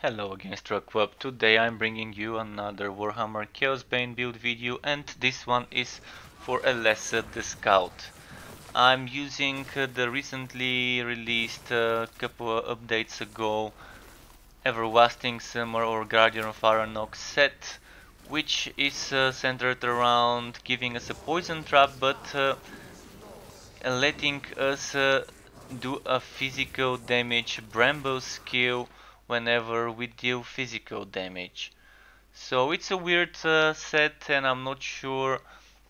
Hello again, Struckweb. Today I'm bringing you another Warhammer Chaosbane build video, and this one is for Elessa the Scout. I'm using the recently released couple of updates ago Everlasting Summer or Guardian of Arranoc set, which is centered around giving us a poison trap, but letting us do a physical damage Bramble skill whenever we deal physical damage. So it's a weird set, and I'm not sure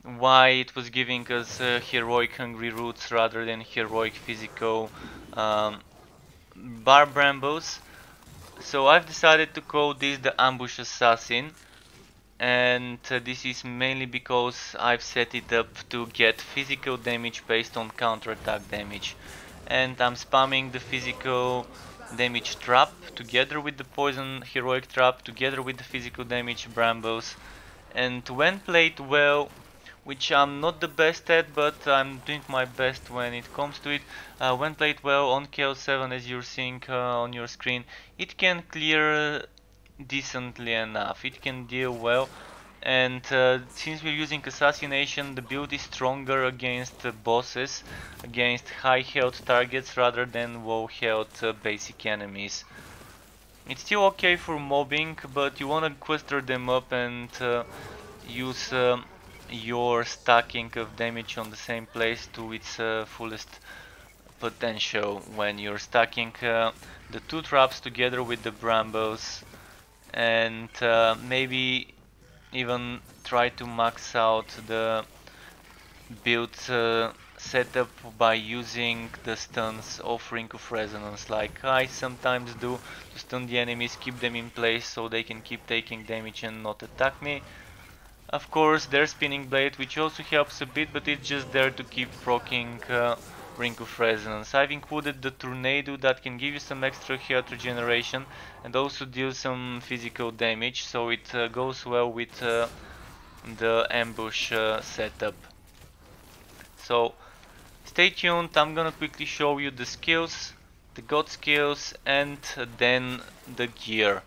why it was giving us heroic hungry roots rather than heroic physical um, Barbed Brambles. So I've decided to call this the Ambush Assassin, and this is mainly because I've set it up to get physical damage based on counterattack damage, and I'm spamming the physical damage trap together with the poison heroic trap together with the physical damage brambles, and when played well, which I'm not the best at, but I'm doing my best when it comes to it. When played well on Chaos 7, as you're seeing on your screen, it can clear decently enough. It can deal well, and since we're using Assassination, the build is stronger against bosses, against high health targets rather than low health basic enemies. It's still okay for mobbing, but you wanna cluster them up and use your stacking of damage on the same place to its fullest potential when you're stacking the two traps together with the brambles, and maybe even try to max out the build setup by using the stuns of Ring of Resonance, like I sometimes do, to stun the enemies, keep them in place so they can keep taking damage and not attack me. Of course, there's Spinning Blade, which also helps a bit, but it's just there to keep proccing Ring of Resonance. I've included the Tornado that can give you some extra health regeneration and also deal some physical damage, so it goes well with the ambush setup. So stay tuned, I'm gonna quickly show you the skills, the god skills, and then the gear.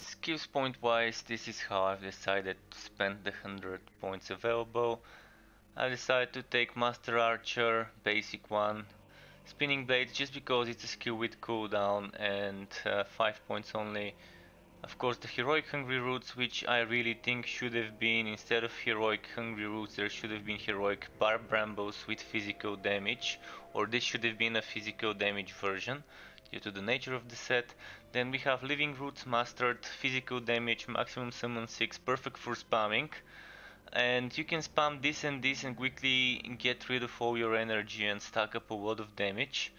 Skills point wise, this is how I've decided to spend the 100 points available. I decided to take Master Archer, basic one. Spinning Blade just because it's a skill with cooldown and 5 points only. Of course the Heroic Hungry Roots, which I really think should have been, instead of Heroic Hungry Roots, there should have been Heroic Barbed Brambles with physical damage, or this should have been a physical damage version due to the nature of the set. Then we have Living Roots Mastered, physical damage, maximum summon 6, perfect for spamming. And you can spam this and quickly get rid of all your energy and stack up a lot of damage.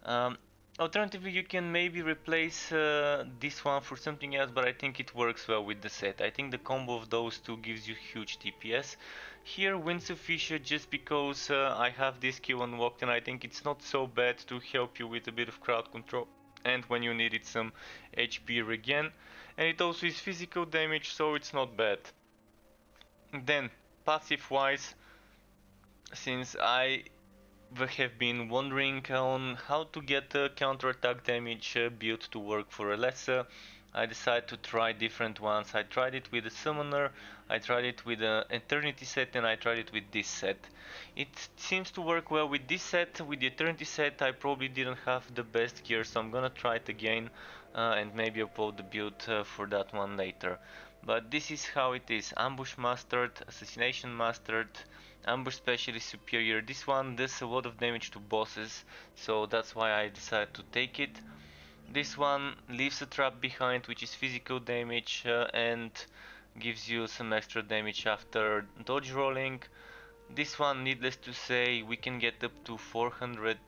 Um, Alternatively, you can maybe replace this one for something else, but I think it works well with the set. I think the combo of those two gives you huge DPS. Here, Winds of Fisher, just because I have this skill unlocked, and I think it's not so bad to help you with a bit of crowd control and when you needed some HP regen. And it also is physical damage, so it's not bad. Then, passive wise, since I have been wondering on how to get a counterattack damage build to work for Elessa, I decided to try different ones. I tried it with a Summoner, I tried it with an Eternity set, and I tried it with this set. It seems to work well with this set. With the Eternity set I probably didn't have the best gear, so I'm gonna try it again and maybe upload the build for that one later. But this is how it is: Ambush Mastered, Assassination Mastered, Ambush Specialist Superior. This one does a lot of damage to bosses, so that's why I decided to take it. This one leaves a trap behind, which is physical damage and gives you some extra damage after dodge rolling. This one, needless to say, we can get up to 400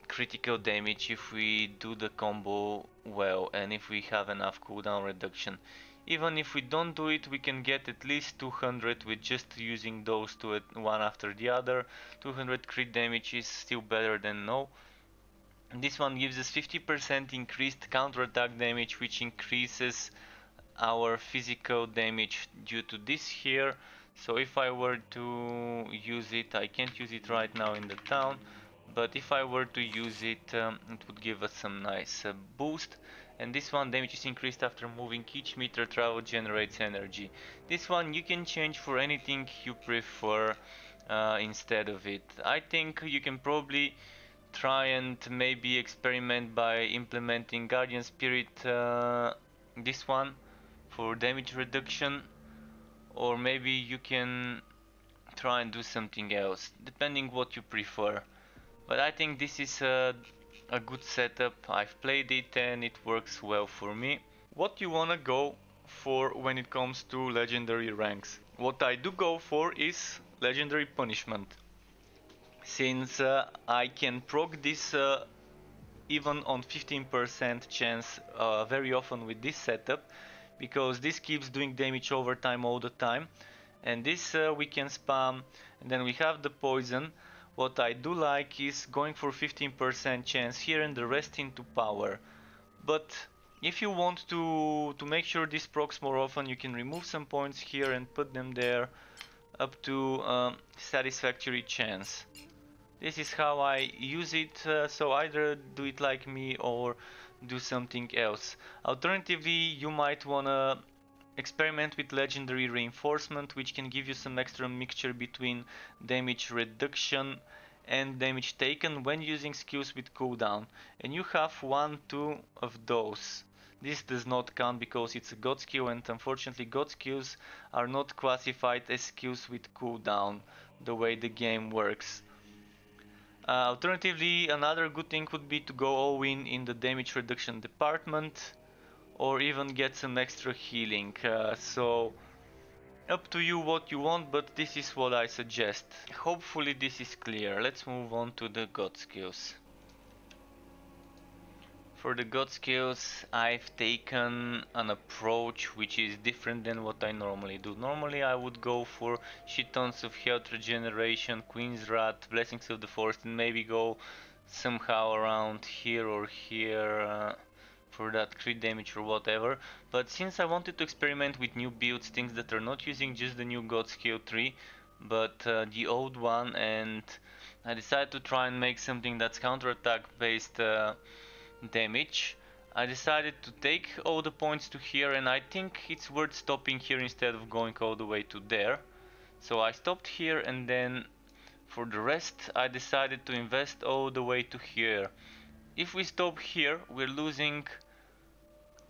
critical damage if we do the combo well and if we have enough cooldown reduction. Even if we don't do it, we can get at least 200 with just using those two one after the other. 200 crit damage is still better than no. This one gives us 50% increased counterattack damage, which increases our physical damage due to this here. So if I were to use it, I can't use it right now in the town, but if I were to use it, it would give us some nice boost. And this one, damage is increased after moving. Each meter travel generates energy. This one you can change for anything you prefer instead of it. I think you can probably try and maybe experiment by implementing Guardian Spirit, this one, for damage reduction, or maybe you can try and do something else, depending what you prefer. But I think this is a good setup. I've played it and it works well for me. What you wanna go for when it comes to legendary ranks? What I do go for is legendary punishment, since I can proc this even on 15% chance very often with this setup, because this keeps doing damage over time all the time, and this we can spam, and then we have the poison. What I do like is going for 15% chance here and the rest into power. But if you want to make sure this procs more often, you can remove some points here and put them there up to satisfactory chance. This is how I use it, so either do it like me or do something else. Alternatively, you might wanna experiment with legendary reinforcement, which can give you some extra mixture between damage reduction and damage taken when using skills with cooldown. And you have 1-2 of those. This does not count because it's a god skill, and unfortunately god skills are not classified as skills with cooldown the way the game works. Alternatively, another good thing would be to go all in the damage reduction department, or even get some extra healing. So up to you what you want, but this is what I suggest. Hopefully this is clear. Let's move on to the god skills. For the god skills, I've taken an approach which is different than what I normally do. Normally I would go for shit tons of health regeneration, Queen's Wrath, Blessings of the Forest, and maybe go somehow around here or here for that crit damage or whatever. But since I wanted to experiment with new builds, things that are not using just the new god skill tree, but the old one, and I decided to try and make something that's counterattack based damage, I decided to take all the points to here, and I think it's worth stopping here instead of going all the way to there. So I stopped here, and then for the rest I decided to invest all the way to here. If we stop here, we're losing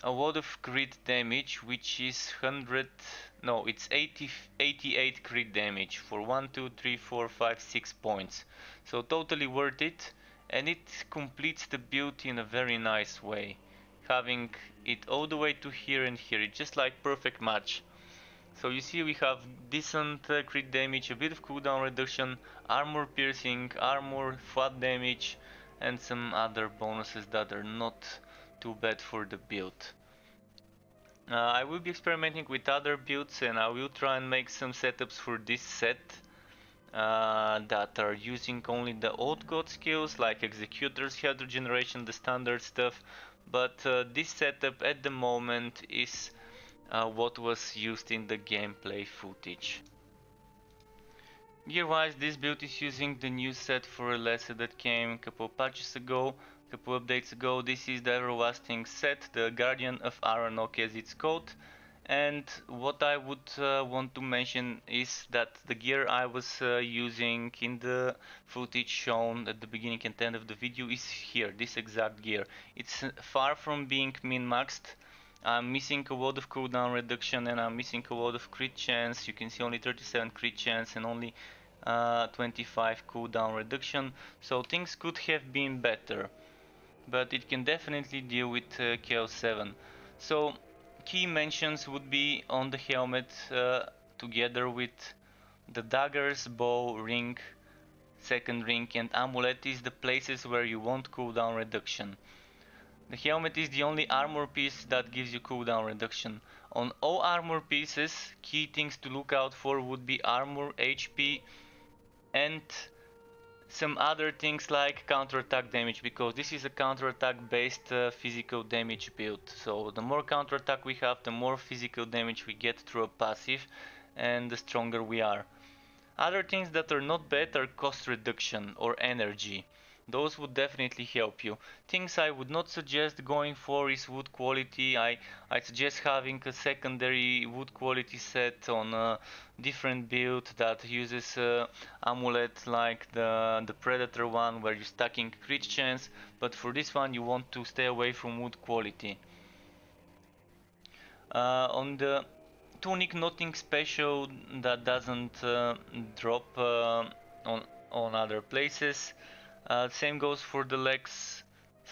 a lot of crit damage, which is 100, no, it's 88 crit damage for 1, 2, 3, 4, 5, 6 points. So totally worth it, and it completes the build in a very nice way, having it all the way to here and here. It's just like perfect match. So you see we have decent crit damage, a bit of cooldown reduction, armor piercing, armor, flat damage, and some other bonuses that are not too bad for the build. I will be experimenting with other builds, and I will try and make some setups for this set that are using only the old god skills like Executors, health regeneration, the standard stuff. But this setup at the moment is what was used in the gameplay footage. Gear wise, this build is using the new set for Elessa that came a couple patches ago, a couple updates ago. This is the everlasting set, the Guardian of Arranoc as it's called. And what I would want to mention is that the gear I was using in the footage shown at the beginning and end of the video is here, this exact gear. It's far from being min-maxed. I'm missing a lot of cooldown reduction, and I'm missing a lot of crit chance. You can see only 37 crit chance and only 25 cooldown reduction. So things could have been better, but it can definitely deal with Chaos 7. So key mentions would be on the helmet, together with the daggers, bow, ring, second ring, and amulet is the places where you want cooldown reduction. The helmet is the only armor piece that gives you cooldown reduction. On all armor pieces, key things to look out for would be armor, HP, and some other things like counterattack damage, because this is a counterattack based physical damage build. So the more counterattack we have, the more physical damage we get through a passive, and the stronger we are. Other things that are not bad are cost reduction or energy. Those would definitely help you. Things I would not suggest going for is wood quality. I suggest having a secondary wood quality set on a different build that uses amulet like the Predator one where you're stacking crit chance, but for this one you want to stay away from wood quality. On the tunic, nothing special that doesn't drop on other places. Same goes for the legs.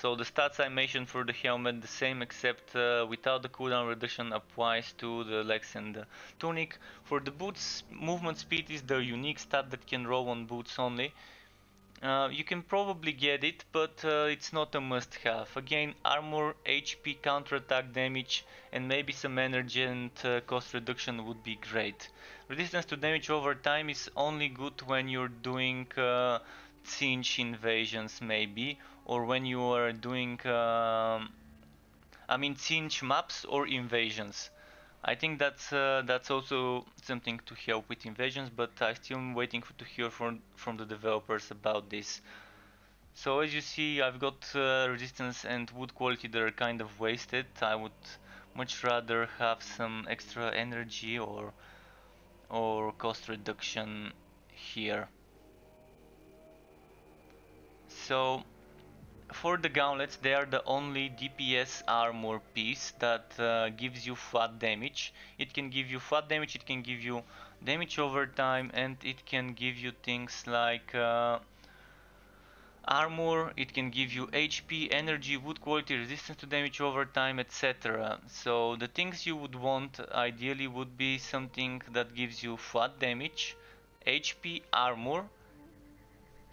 So the stats I mentioned for the helmet, the same, except without the cooldown reduction applies to the legs and the tunic. For the boots, movement speed is the unique stat that can roll on boots only. You can probably get it, but it's not a must-have. Again, armor, HP, counterattack damage, and maybe some energy and cost reduction would be great. Resistance to damage over time is only good when you're doing siege invasions, maybe, or when you are doing, siege maps or invasions. I think that's also something to help with invasions, but I still am waiting to hear from the developers about this. So as you see, I've got resistance and wood quality that are kind of wasted. I would much rather have some extra energy or cost reduction here. So for the gauntlets, they are the only DPS armor piece that gives you flat damage. It can give you flat damage, it can give you damage over time, and it can give you things like armor, it can give you HP, energy, wood quality, resistance to damage over time, etc. So the things you would want ideally would be something that gives you flat damage, HP, armor.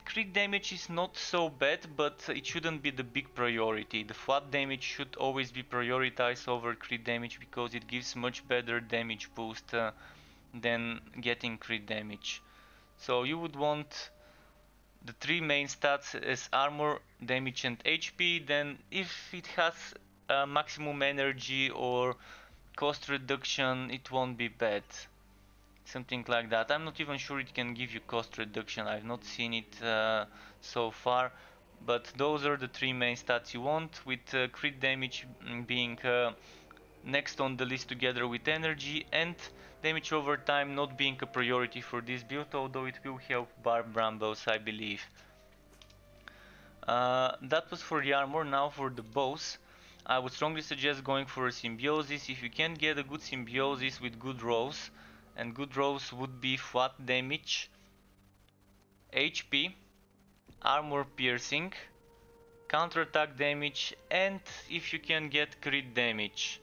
Crit damage is not so bad, but it shouldn't be the big priority. The flat damage should always be prioritized over crit damage because it gives much better damage boost than getting crit damage. So you would want the three main stats as armor, damage and HP. Then if it has maximum energy or cost reduction, it won't be bad. Something like that. I'm not even sure it can give you cost reduction. I've not seen it so far, but those are the three main stats you want, with crit damage being next on the list together with energy, and damage over time not being a priority for this build, although it will help Barbed Brambles, I believe. That was for the armor. Now for the bows, I would strongly suggest going for a symbiosis. If you can get a good symbiosis with good rolls, and good rolls would be flat damage, HP, armor piercing, counterattack damage, and if you can get crit damage.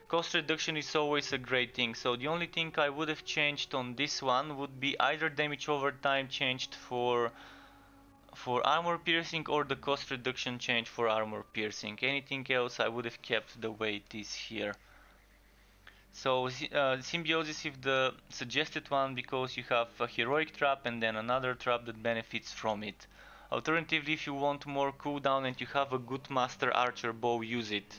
Cost reduction is always a great thing, so the only thing I would have changed on this one would be either damage over time changed for armor piercing or the cost reduction change for armor piercing. Anything else I would have kept the way it is here. So symbiosis is the suggested one because you have a heroic trap and then another trap that benefits from it. Alternatively, if you want more cooldown and you have a good master archer bow, use it.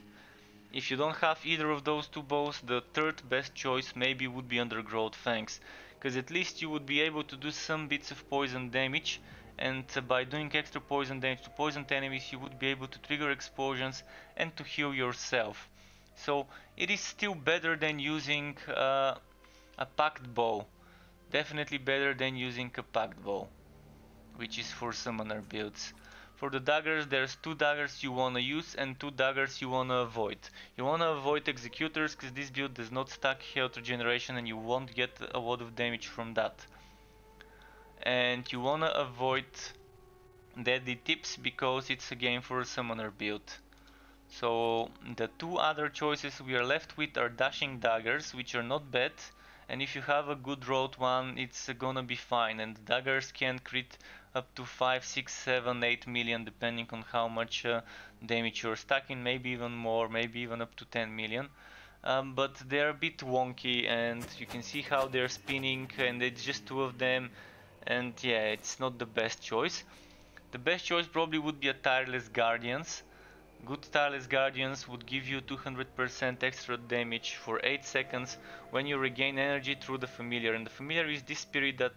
If you don't have either of those two bows, the third best choice maybe would be Undergrowth Fangs, because at least you would be able to do some bits of poison damage, and by doing extra poison damage to poisoned enemies you would be able to trigger explosions and to heal yourself. So it is still better than using a packed bow. Definitely better than using a packed bow, which is for summoner builds. For the daggers, there's two daggers you wanna use and two daggers you wanna avoid. You wanna avoid executors because this build does not stack health regeneration and you won't get a lot of damage from that. And you wanna avoid deadly tips because it's a game for a summoner build. So the two other choices we are left with are dashing daggers, which are not bad, and if you have a good rolled one, it's gonna be fine. And daggers can crit up to 5, 6, 7, 8 million depending on how much damage you're stacking, maybe even more, maybe even up to 10 million. But they're a bit wonky and you can see how they're spinning and it's just two of them, and yeah, it's not the best choice. The best choice probably would be a tireless guardians, Good tireless guardians would give you 200% extra damage for 8 seconds when you regain energy through the familiar, and the familiar is this spirit that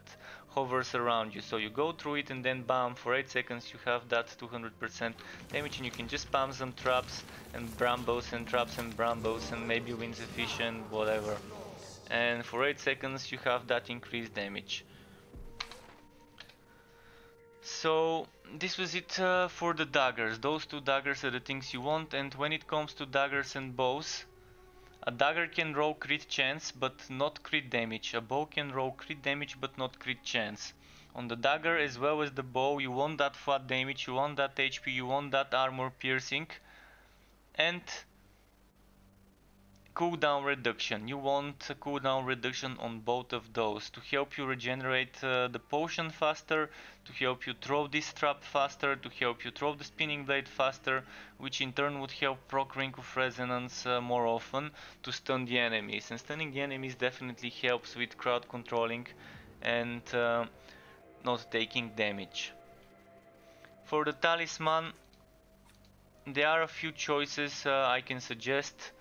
hovers around you. So you go through it and then bam, for 8 seconds you have that 200% damage, and you can just spam some traps and brambles and traps and brambles and maybe winds efficient, whatever. And for 8 seconds you have that increased damage. So this was it for the daggers. Those two daggers are the things you want, and when it comes to daggers and bows, a dagger can roll crit chance but not crit damage. A bow can roll crit damage but not crit chance. On the dagger as well as the bow, you want that flat damage, you want that HP, you want that armor piercing, and cooldown reduction. You want a cooldown reduction on both of those to help you regenerate the potion faster, to help you throw this trap faster, to help you throw the spinning blade faster, which in turn would help proc Ring of Resonance more often to stun the enemies. And stunning the enemies definitely helps with crowd controlling and not taking damage. For the talisman, there are a few choices I can suggest.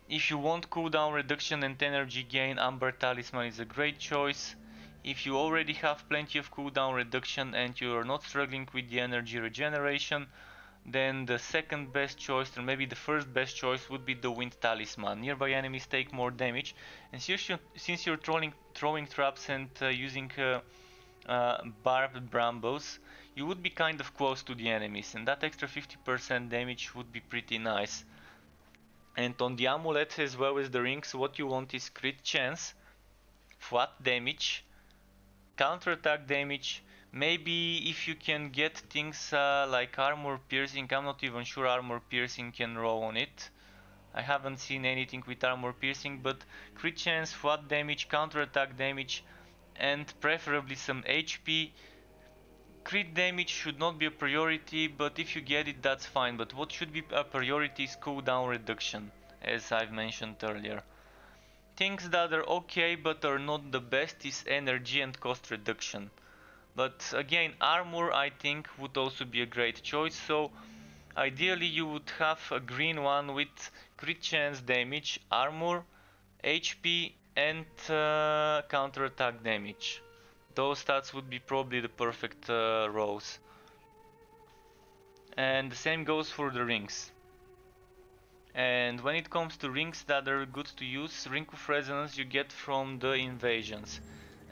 If you want cooldown reduction and energy gain, Amber Talisman is a great choice. If you already have plenty of cooldown reduction and you are not struggling with the energy regeneration, then the second best choice, or maybe the first best choice, would be the Wind Talisman. Nearby enemies take more damage, and since you're throwing traps and using Barbed Brambles, you would be kind of close to the enemies, and that extra 50% damage would be pretty nice. And on the amulet as well as the rings, what you want is crit chance, flat damage, counterattack damage. Maybe if you can get things like armor piercing, I'm not even sure armor piercing can roll on it. I haven't seen anything with armor piercing, but crit chance, flat damage, counterattack damage, and preferably some HP. Crit damage should not be a priority, but if you get it, that's fine. But what should be a priority is cooldown reduction, as I've mentioned earlier. Things that are okay but are not the best is energy and cost reduction. But again, armor I think would also be a great choice, so ideally you would have a green one with crit chance damage, armor, HP and counterattack damage. Those stats would be probably the perfect rows. And the same goes for the rings. And when it comes to rings that are good to use, Ring of Resonance you get from the invasions.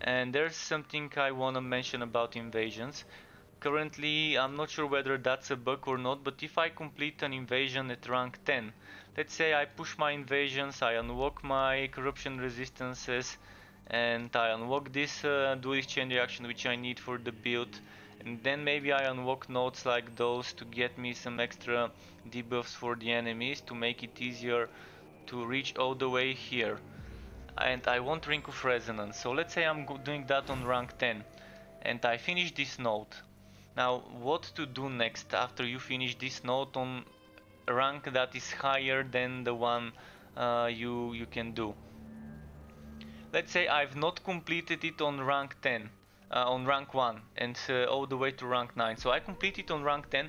And there's something I wanna mention about invasions. Currently I'm not sure whether that's a bug or not, but if I complete an invasion at rank 10, let's say I push my invasions, I unlock my corruption resistances, and I unlock this dual exchange reaction which I need for the build, and then maybe I unlock nodes like those to get me some extra debuffs for the enemies to make it easier to reach all the way here. And I want Ring of Resonance, so let's say I'm doing that on rank 10 and I finish this node. Now what to do next after you finish this node on rank that is higher than the one you can do. Let's say I've not completed it on rank 10, on rank 1 and all the way to rank 9. So I complete it on rank 10.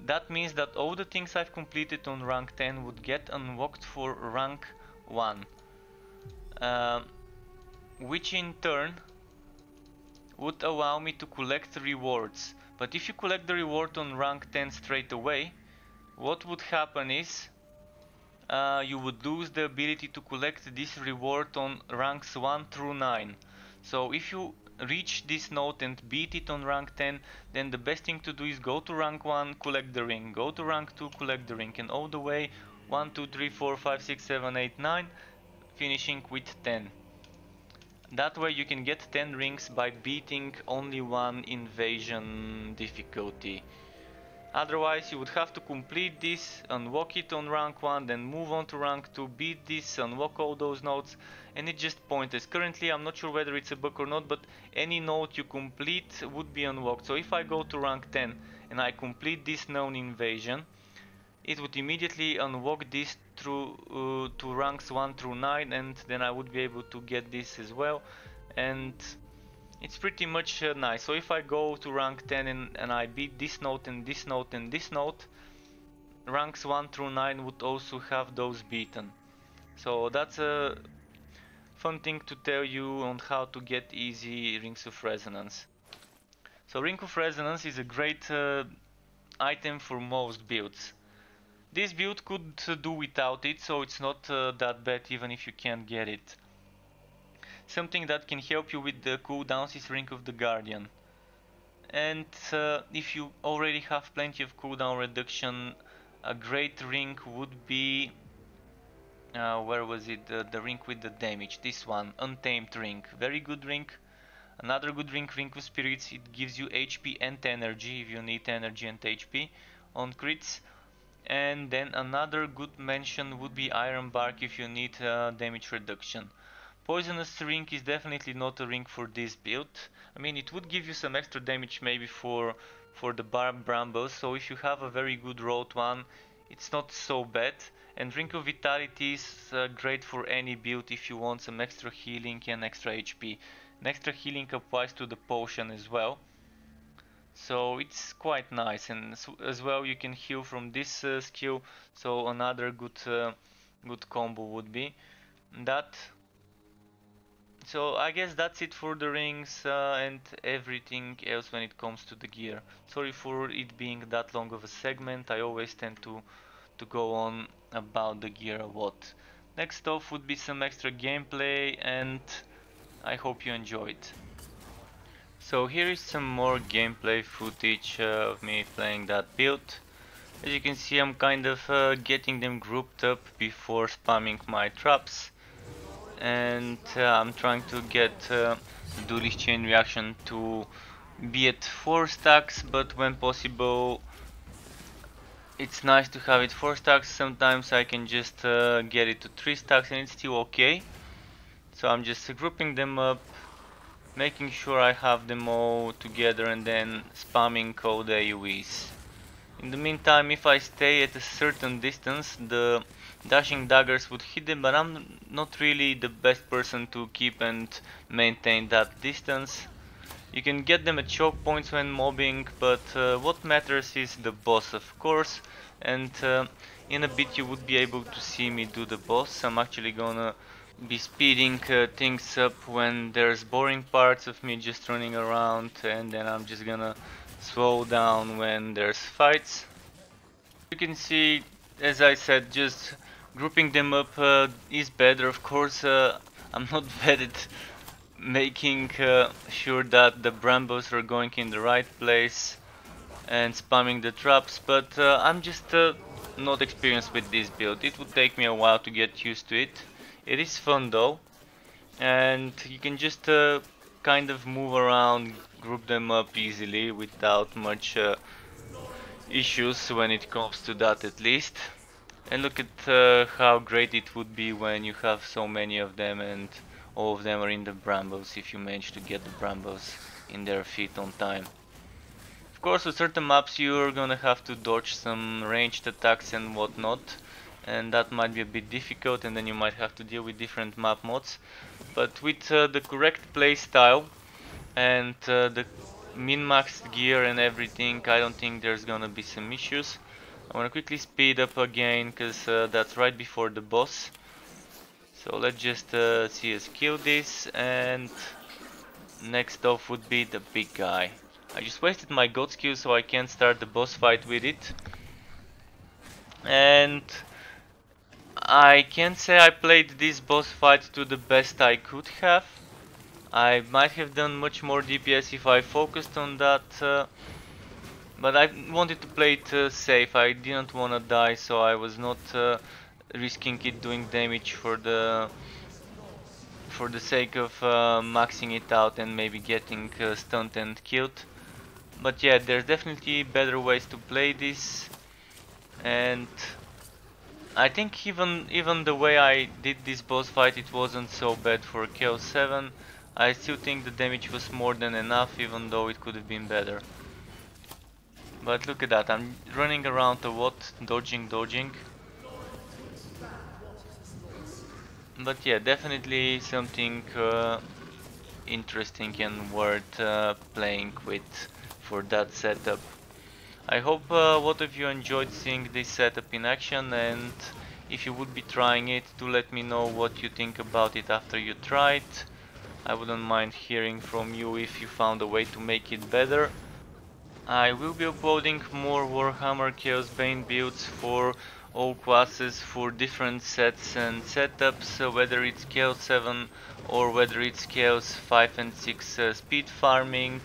That means that all the things I've completed on rank 10 would get unlocked for rank 1. Which in turn would allow me to collect rewards. But if you collect the reward on rank 10 straight away, what would happen is you would lose the ability to collect this reward on ranks 1 through 9. So if you reach this node and beat it on rank 10, then the best thing to do is go to rank 1, collect the ring, go to rank 2, collect the ring, and all the way 1, 2, 3, 4, 5, 6, 7, 8, 9, finishing with 10. That way you can get 10 rings by beating only one invasion difficulty. Otherwise you would have to complete this, unlock it on rank 1, then move on to rank 2, beat this, unlock all those nodes, and it's just pointless. Currently I'm not sure whether it's a bug or not, but any node you complete would be unlocked. So if I go to rank 10 and I complete this known invasion, it would immediately unlock this through to ranks 1 through 9, and then I would be able to get this as well, and it's pretty much nice. So if I go to rank 10 and I beat this node and this node and this node, ranks 1 through 9 would also have those beaten. So that's a fun thing to tell you on how to get easy Rings of Resonance. So Ring of Resonance is a great item for most builds. This build could do without it, so it's not that bad even if you can't get it. Something that can help you with the cooldowns is Ring of the Guardian. And if you already have plenty of cooldown reduction, a great ring would be... where was it? The ring with the damage. This one, Untamed ring. Very good ring. Another good ring, Ring of Spirits. It gives you HP and energy if you need energy and HP on crits. And then another good mention would be Iron Bark if you need damage reduction. Poisonous ring is definitely not a ring for this build. I mean, it would give you some extra damage maybe for the Barbed Brambles, so if you have a very good rolled one, it's not so bad. And Ring of Vitality is great for any build if you want some extra healing and extra HP. And extra healing applies to the potion as well. So it's quite nice, and as well you can heal from this skill, so another good combo would be that. So I guess that's it for the rings and everything else when it comes to the gear. Sorry for it being that long of a segment, I always tend to go on about the gear a lot. Next off would be some extra gameplay, and I hope you enjoyed. So here is some more gameplay footage of me playing that build. As you can see, I'm kind of getting them grouped up before spamming my traps, and I'm trying to get the duelist chain reaction to be at 4 stacks, but when possible it's nice to have it 4 stacks. Sometimes I can just get it to 3 stacks and it's still okay. So I'm just grouping them up, making sure I have them all together, and then spamming all the AoEs. In the meantime, if I stay at a certain distance, the dashing daggers would hit them, but I'm not really the best person to keep and maintain that distance. You can get them at choke points when mobbing, but what matters is the boss, of course, and in a bit you would be able to see me do the boss. I'm actually gonna be speeding things up when there's boring parts of me just running around, and then I'm just gonna slow down when there's fights. You can see, as I said, just grouping them up is better. Of course, I'm not bad at making sure that the brambles are going in the right place and spamming the traps, but I'm just not experienced with this build. It would take me a while to get used to it. It is fun though, and you can just kind of move around, group them up easily without much issues when it comes to that, at least. And look at how great it would be when you have so many of them and all of them are in the brambles, if you manage to get the brambles in their feet on time. Of course, with certain maps you're gonna have to dodge some ranged attacks and whatnot, and that might be a bit difficult, and then you might have to deal with different map mods. But with the correct playstyle and the min-maxed gear and everything, I don't think there's gonna be some issues. I wanna quickly speed up again, because that's right before the boss. So let's just see us kill this, and next off would be the big guy. I just wasted my god skill, so I can't start the boss fight with it. And I can't say I played this boss fight to the best I could have. I might have done much more DPS if I focused on that, but I wanted to play it safe. I didn't want to die, so I was not risking it doing damage for the sake of maxing it out and maybe getting stunned and killed. But yeah, there's definitely better ways to play this, and I think even the way I did this boss fight, it wasn't so bad for Chaos 7. I still think the damage was more than enough, even though it could have been better. But look at that, I'm running around a lot, dodging. But yeah, definitely something interesting and worth playing with for that setup. I hope a lot of you enjoyed seeing this setup in action, and if you would be trying it, do let me know what you think about it after you try it. I wouldn't mind hearing from you if you found a way to make it better. I will be uploading more Warhammer Chaosbane builds for all classes for different sets and setups, whether it's Chaos 7 or whether it's Chaos 5 and 6 speed farming,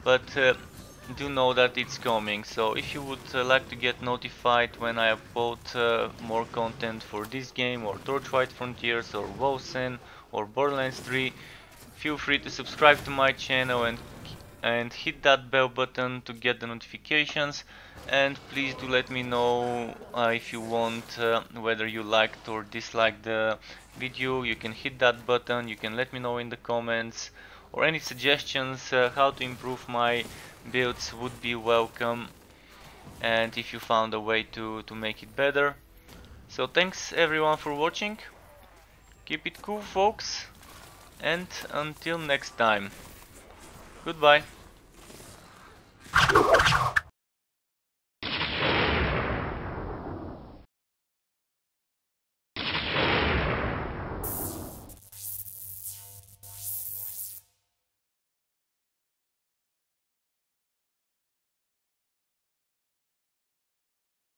but do know that it's coming. So if you would like to get notified when I upload more content for this game or Torchlight Frontiers or Wolsen or Borderlands 3, feel free to subscribe to my channel and hit that bell button to get the notifications, and please do let me know if you want whether you liked or disliked the video. You can hit that button, you can let me know in the comments, or any suggestions how to improve my builds would be welcome, and if you found a way to make it better. So thanks everyone for watching, keep it cool folks, and until next time, goodbye.